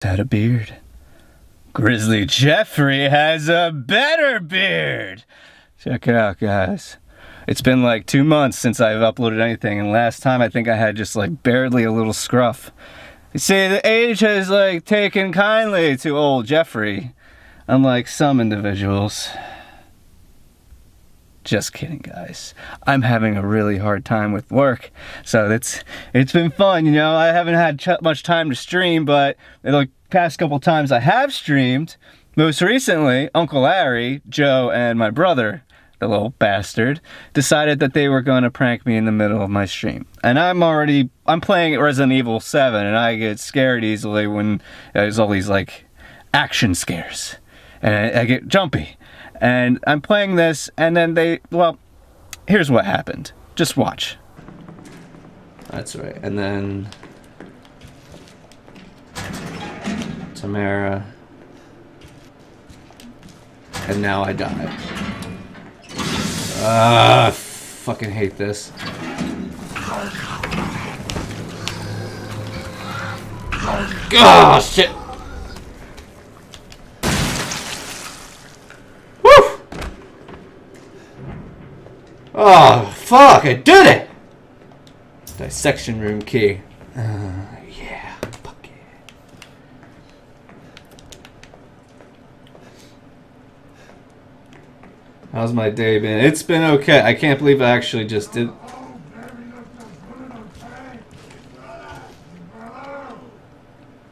Had a beard. Grizzly Jeffrey has a better beard. Check it out, guys. It's been like 2 months since I've uploaded anything, and last time I think I had just like barely a little scruff. You see, the age has like taken kindly to old Jeffrey, unlike some individuals. Just kidding, guys. I'm having a really hard time with work, so it's been fun, you know. I haven't had much time to stream, but the past couple times I have streamed, most recently, Uncle Larry, Joe, and my brother, the little bastard, decided that they were going to prank me in the middle of my stream. And I'm playing Resident Evil 7, and I get scared easily when there's all these like action scares, and I get jumpy. And I'm playing this, and then here's what happened. Just watch. That's right. And then Tamara. And now I die. I fucking hate this. Oh, shit. Oh, fuck, I did it! Dissection room key. Yeah, fuck yeah. How's my day been? It's been okay. I can't believe I actually just did.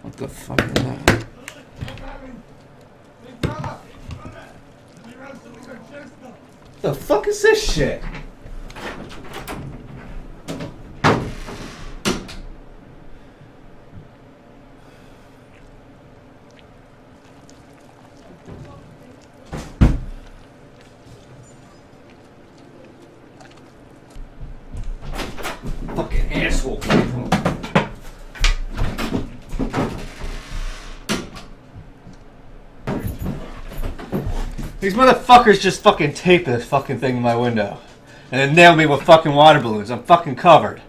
What the fuck is that? What the fuck is this shit? Fucking asshole. These motherfuckers just fucking tape this fucking thing in my window. And then nail me with fucking water balloons. I'm fucking covered.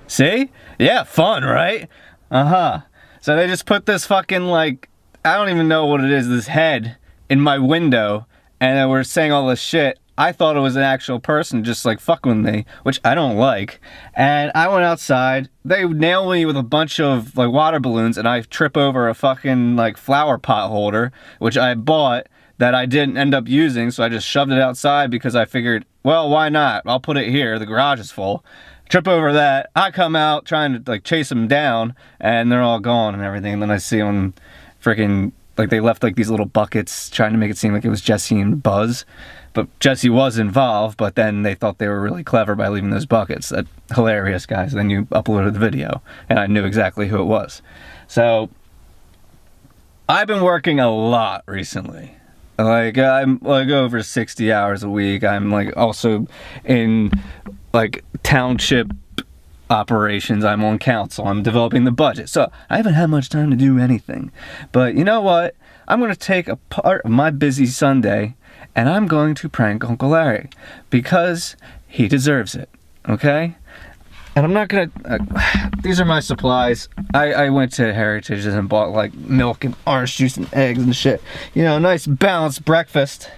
See? Yeah, fun, right? Uh-huh. So they just put this fucking, like, I don't even know what it is, this head in my window, and then we're saying all this shit. I thought it was an actual person just, like, fucking with me, which I don't like. And I went outside. They nailed me with a bunch of, like, water balloons, and I trip over a fucking, like, flower pot holder, which I bought, that I didn't end up using, so I just shoved it outside because I figured, well, why not? I'll put it here. The garage is full. Trip over that. I come out trying to, like, chase them down, and they're all gone and everything. And then I see them freaking, like, they left, like, these little buckets trying to make it seem like it was Jesse and Buzz. But Jesse was involved, but then they thought they were really clever by leaving those buckets. That hilarious, guys. Then you uploaded the video, and I knew exactly who it was. So, I've been working a lot recently. Like, I'm like over 60 hours a week. I'm like also in like township operations. I'm on council. I'm developing the budget. So, I haven't had much time to do anything. But you know what? I'm going to take a part of my busy Sunday, and I'm going to prank Uncle Larry because he deserves it, okay? And I'm not gonna, these are my supplies. I went to Heritage and bought like milk and orange juice and eggs and shit. You know, nice balanced breakfast.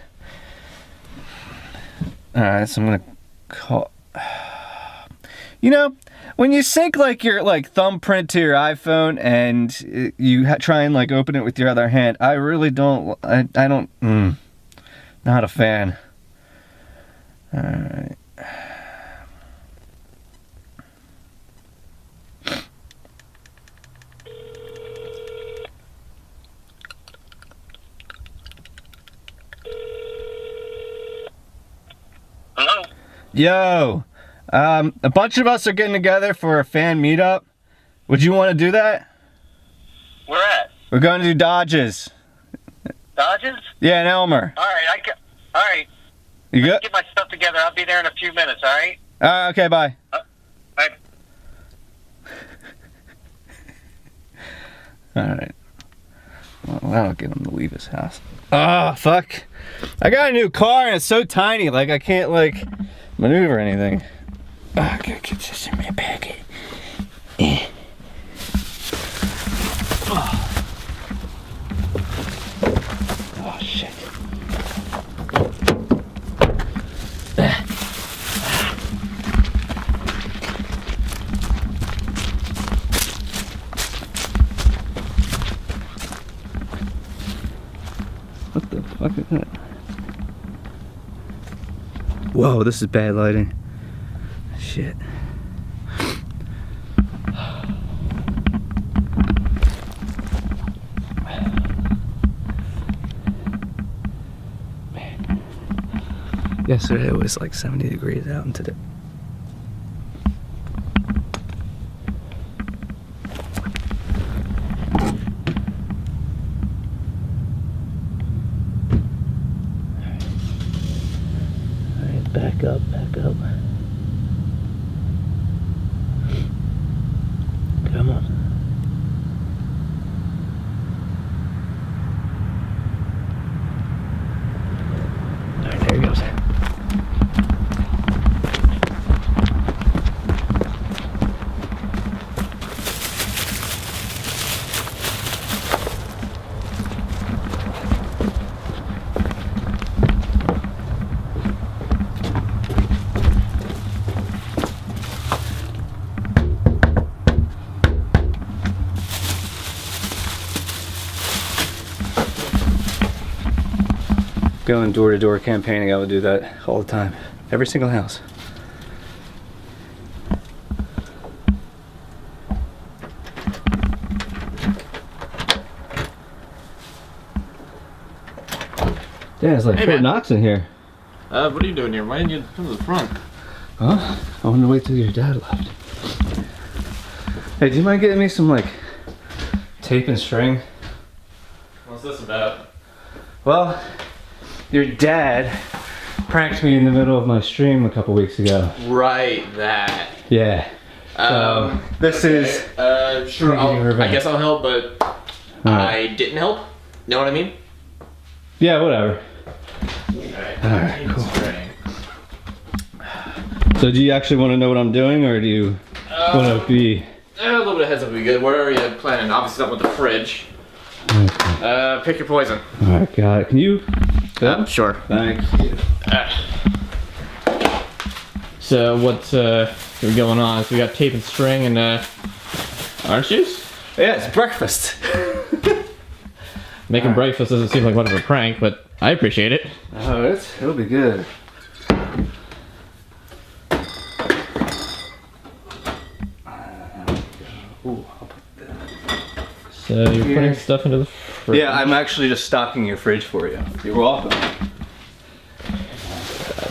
Alright, so I'm gonna call, you know, when you sync like your like thumbprint to your iPhone and you try and like open it with your other hand, I really don't, I don't, not a fan. Alright. Hello? Yo, a bunch of us are getting together for a fan meetup. Would you want to do that? Where at? We're going to do Dodges. Dodges? Yeah, in Elmer. Alright, alright. You good? Get my stuff together. I'll be there in a few minutes, alright? Okay, bye. Alright. Alright. Well, that'll get him to leave his house. Oh, fuck. I got a new car and it's so tiny, like I can't, like, maneuver anything. Oh, I gotta get this in my pocket. fuck is that? Whoa, this is bad lighting. Shit. Man. Yesterday it was like 70 degrees out, and today. Back up, back up. Come on. Alright, there he goes. Going door-to-door campaigning, I would do that all the time. Every single house. Yeah, it's like Hey, Fort man. Knox in here. What are you doing here? Why didn't you come to the front? Huh? I wanted to wait till your dad left. Hey, do you mind getting me some like tape and string? What's this about? Well, your dad pranked me in the middle of my stream a couple weeks ago. Right, that. Yeah. So this is sure. Getting I revenge. guess I'll help, but I didn't help. Know what I mean? yeah, whatever. Alright, cool. String. So do you actually want to know what I'm doing, or do you want to be? A little bit of heads up would be good. What are you planning? Obviously not with the fridge. Okay. Pick your poison. All right, got it. Can you? Sure. Thank you. So what's going on? So we got tape and string and orange juice? Yeah, it's breakfast. Making breakfast doesn't seem like much of a prank, but I appreciate it. Oh, it'll be good. Ooh, I'll put that. So you're Here. putting stuff into the fridge. Yeah, I'm actually just stocking your fridge for you. You're welcome.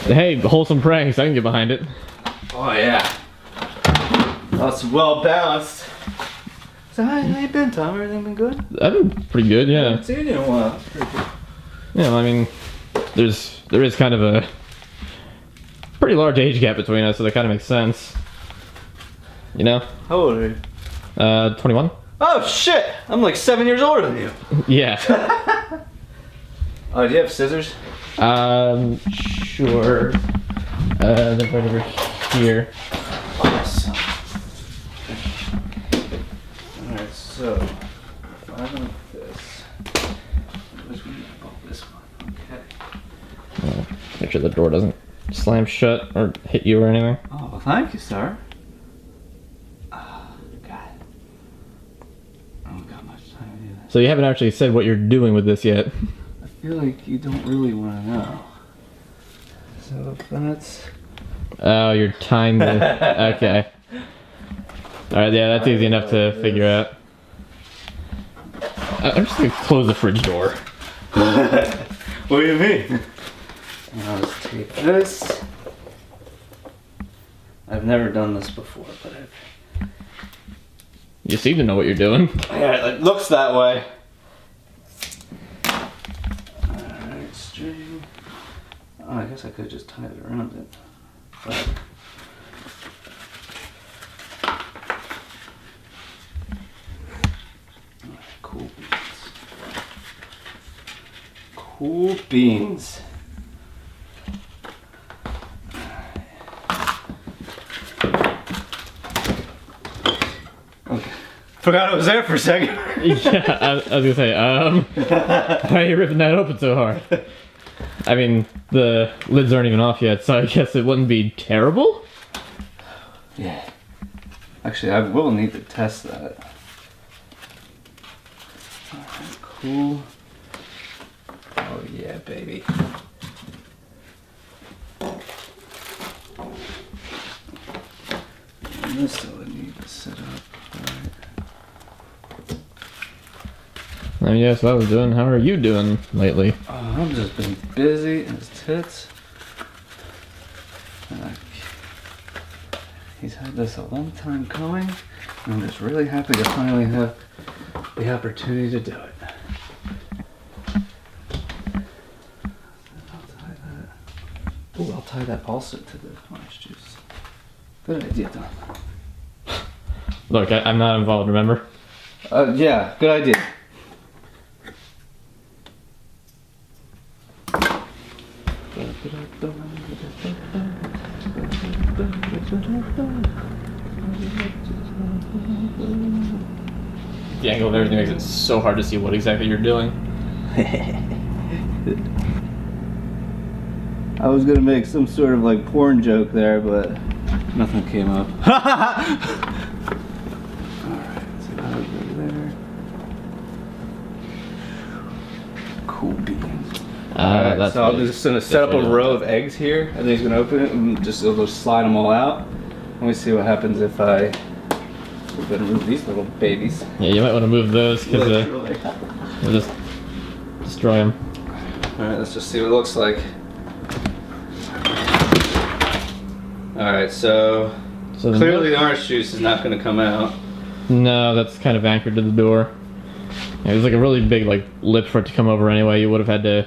Hey, wholesome pranks. I can get behind it. Oh yeah. That's well balanced. So how you been, Tom? Everything been good? I've been pretty good, yeah. Haven't seen you in a while. That's pretty good. Yeah, I mean, there is kind of a pretty large age gap between us, so that kind of makes sense. You know? How old are you? 21? Oh shit! I'm like 7 years older than you. Yeah. Oh, do you have scissors? Sure. They're right over here. Awesome. Alright, so if I like this, which one? Oh, this one. Okay. Make sure the door doesn't slam shut or hit you or anything. Oh, well, thank you, sir. Oh, God. I don't got much time to do this. So you haven't actually said what you're doing with this yet. I feel like you don't really want to know. So if that's... Oh, you're tying the... Okay. Alright, yeah, that's easy enough to figure out. I'm just gonna close the fridge door. What do you mean? Now let's take this. I've never done this before, but I've... You seem to know what you're doing. Yeah, it looks that way. Alright, string. Oh, I guess I could just tie it around it. But... Cool beans. Cool beans. Okay. Forgot it was there for a second. Yeah, I was gonna say, why are you ripping that open so hard? I mean, the lids aren't even off yet, so I guess it wouldn't be terrible? Yeah. Actually, I will need to test that. Alright, cool. Oh yeah. Yeah, baby. And this all I need to set up. Yeah, so I was doing. How are you doing lately? Oh, I've just been busy as tits. He's had this a long time coming. And I'm just really happy to finally have the opportunity to do it. I'll tie that. Oh, I'll tie that also to the orange juice. Good idea, Don. Look, I'm not involved, remember? Yeah, good idea. The angle of everything makes it so hard to see what exactly you're doing. I was gonna make some sort of like porn joke there, but nothing came up. Alright, so that was over there. Cool beans. Alright, That's so I'm just gonna set up a row of eggs here, and then he's gonna open it and it'll just slide them all out. Let me see what happens if I remove these little babies. Yeah, you might want to move those because they'll just destroy them. Alright, let's just see what it looks like. Alright, so clearly the orange juice is not going to come out. No, that's kind of anchored to the door. Yeah, there's like a really big like lip for it to come over anyway. You would have had to.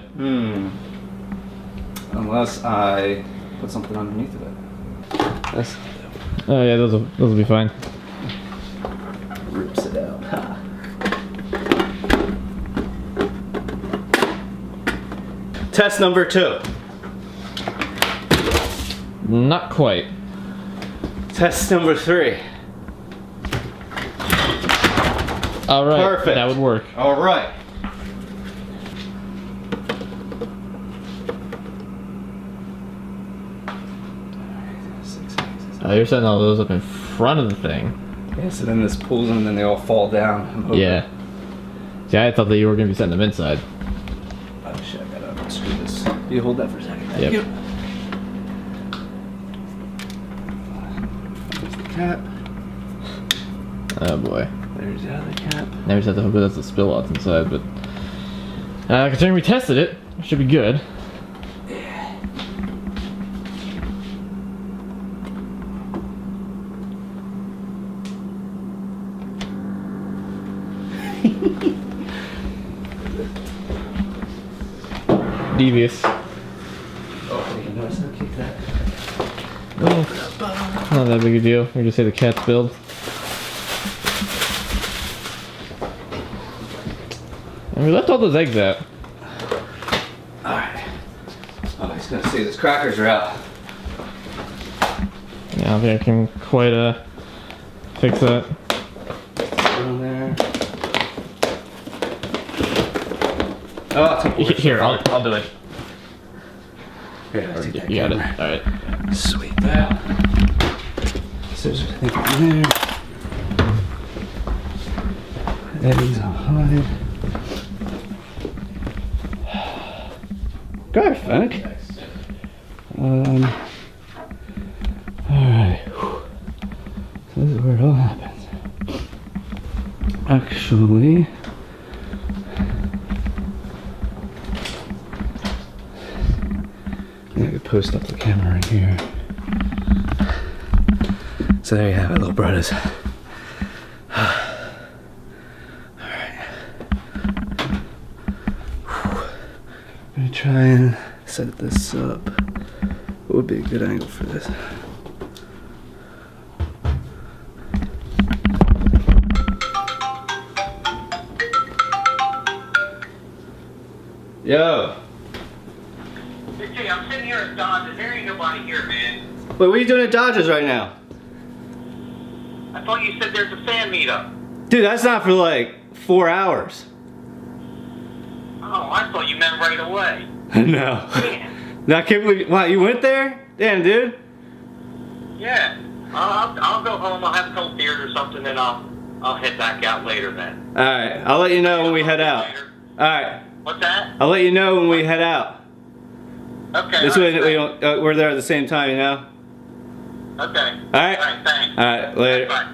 Unless I put something underneath of it. That's Oh yeah, those will be fine. rips it out. Test number 2. Not quite. Test number 3. All right. Perfect. That would work. All right. Oh, you're setting all those up in front of the thing. Yeah, so then this pulls them and then they all fall down. Yeah. See, I thought that you were going to be setting them inside. Oh shit, I gotta unscrew this. You hold that for a second. Yep. There's the cap. Oh boy. There's the other cap. Now we just have to hope that that's the spill outs inside, but considering we tested it, it should be good. Devious. Oh, you notice how I kicked that? Oh, not that big a deal. We just say the cat spilled. And we left all those eggs out. Alright. Oh, he's gonna see those crackers are out. Yeah, I don't think I can quite fix that. On there. Oh, Here, I'll do it. Here, You got it. Alright. Sweep that. Scissors, I think, in there. Eggs on hide. Garfunk. Alright. So this is where it all happens. Actually, I could post up the camera right here. So there you have it, little Bruddas. Alright. I'm gonna try and set this up. What would be a good angle for this? Yo! Hey, I'm sitting here at Dodge's. There ain't nobody here, man. Wait, what are you doing at Dodge's right now? I thought you said there's a fan meetup. Dude, that's not for like 4 hours. Oh, I thought you meant right away. No. Man. No, I can't believe. Wow, you went there? Damn, dude. Yeah. I'll go home. I'll have a couple beers or something, then I'll head back out later then. Alright, I'll let you know when we head out. Later. Alright, What's that? I'll let you know when we head out. Okay. This all way right, we don't, we're there at the same time, you know? Okay. All right? All right, thanks. All right, later. Bye.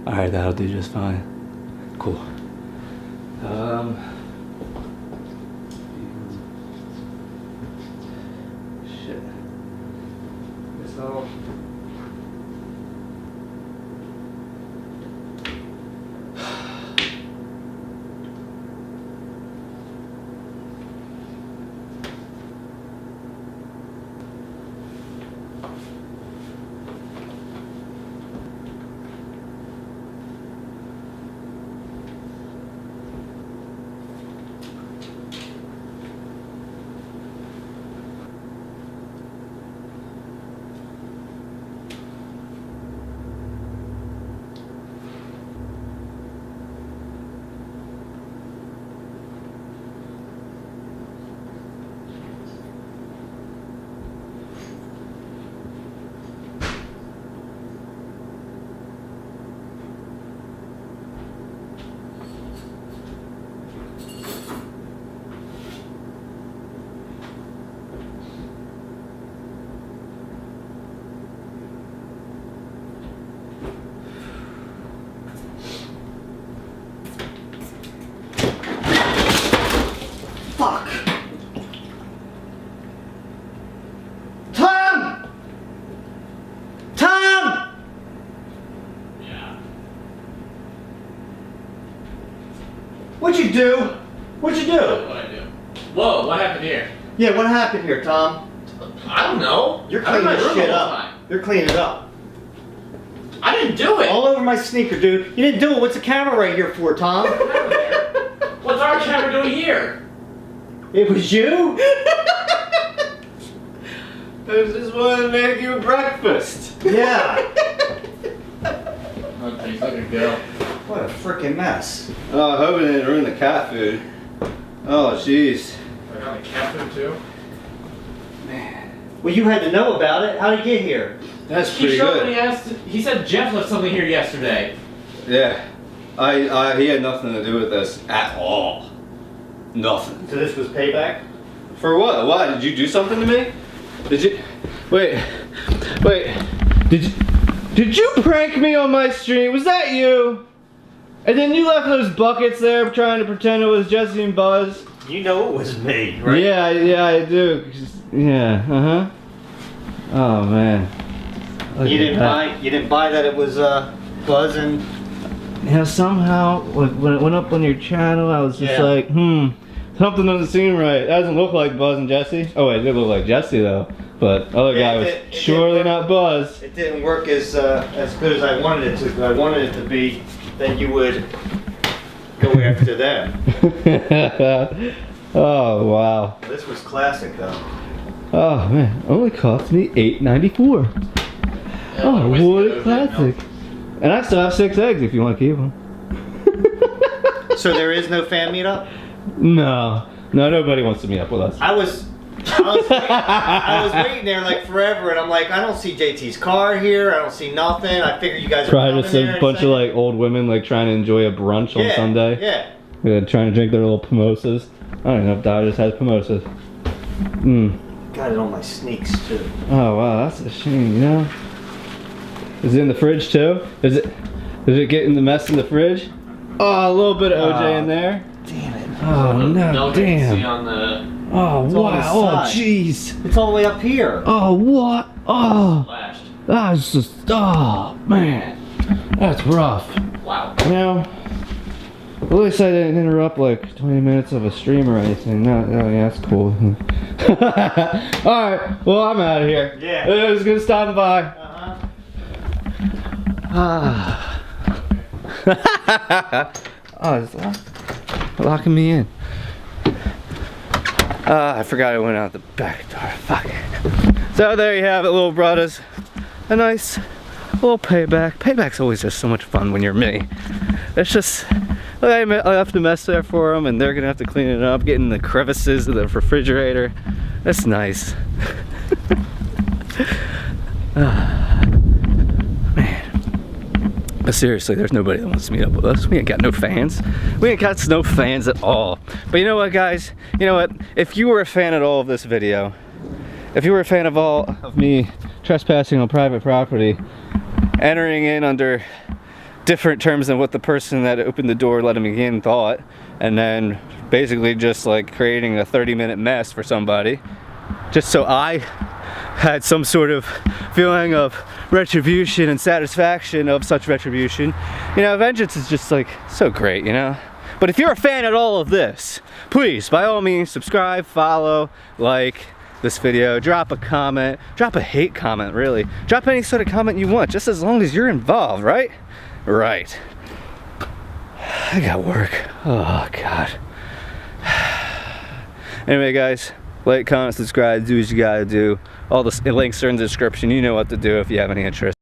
All right, that'll do just fine. Cool. Shit. Guess I'll... Fuck! Tom! Tom! Yeah. What'd you do? What'd you do? What'd I do? Whoa, what happened here? Yeah, what happened here, Tom? I don't know. You're I'm in cleaning my this room shit all the up. time. You're cleaning it up. I didn't do it. All over my sneaker, dude. You didn't do it. What's the camera right here for, Tom? What's our camera doing here? It was you? I just wanted to make you breakfast. Yeah. Okay, he's looking good. What a freaking mess. Oh, I hope it didn't ruin the cat food. Oh, jeez. I got the cat food too. Man. Well, you had to know about it. How'd it get here? That's He pretty showed good. when he asked. He said Jeff left something here yesterday. Yeah. He had nothing to do with this at all. Nothing. So this was payback? For what? Why? Did you do something to me? Did you? Wait. Did you prank me on my stream? Was that you? And then you left those buckets there trying to pretend it was Jesse and Buzz. You know it was me, right? Yeah, I do. Yeah, Oh man. Look You at didn't that. buy that it was Buzz and You know, somehow when it went up on your channel, I was just Yeah. like, something doesn't seem right. That doesn't look like Buzz and Jesse. Oh wait, it did look like Jesse though. But the other Yeah, guy was it did surely work. not Buzz. it didn't work as good as I wanted it to. I wanted it to be that you would go after them. Oh wow. This was classic though. Oh man, only cost me $8.94. Oh, what a classic. And I still have 6 eggs if you want to keep them. So there is no fan meetup? No, nobody wants to meet up with us. I was waiting there like forever, and I'm like, I don't see JT's car here. I don't see nothing. I figure you guys are Probably coming just there a in bunch of second. like old women like trying to enjoy a brunch on Sunday. Yeah. Trying to drink their little mimosas. I don't know if Dad just has mimosas. Got it on my sneaks too. Oh wow, that's a shame, you know? Is it in the fridge too? Did it get in the mess in the fridge? Oh, a little bit of OJ in there. Damn it. Oh no, See damn. on the Oh It's on the wow, oh side. jeez. It's all the way up here. Oh what? Oh, flashed. that's just, oh man. That's rough. Wow. You know, at least I didn't interrupt like 20 minutes of a stream or anything. No, yeah, that's cool. Alright, well I'm out of here. Yeah. It was good stopping by. Uh-huh. Oh, it's locking me in. I forgot I went out the back door. Fuck. So there you have it, little brothers. A nice little payback. Payback's always just so much fun when you're me. It's just, I left a mess there for them and they're gonna have to clean it up, get in the crevices of the refrigerator. That's nice. Man. But seriously, there's nobody that wants to meet up with us. We ain't got no fans. We ain't got no fans at all. But you know what, guys? You know what? If you were a fan at all of this video, if you were a fan of all of me trespassing on private property, entering in under different terms than what the person that opened the door let him in thought, and then basically just like creating a 30-minute mess for somebody, just so I had some sort of feeling of retribution and satisfaction of such retribution. You know, vengeance is just like so great, you know? But if you're a fan at all of this, please, by all means, subscribe, follow, like this video, drop a comment, drop a hate comment, really. Drop any sort of comment you want, just as long as you're involved, right? Right. I got work. Oh, God. Anyway, guys, like, comment, subscribe, do what you gotta do. All the links are in the description. You know what to do if you have any interest.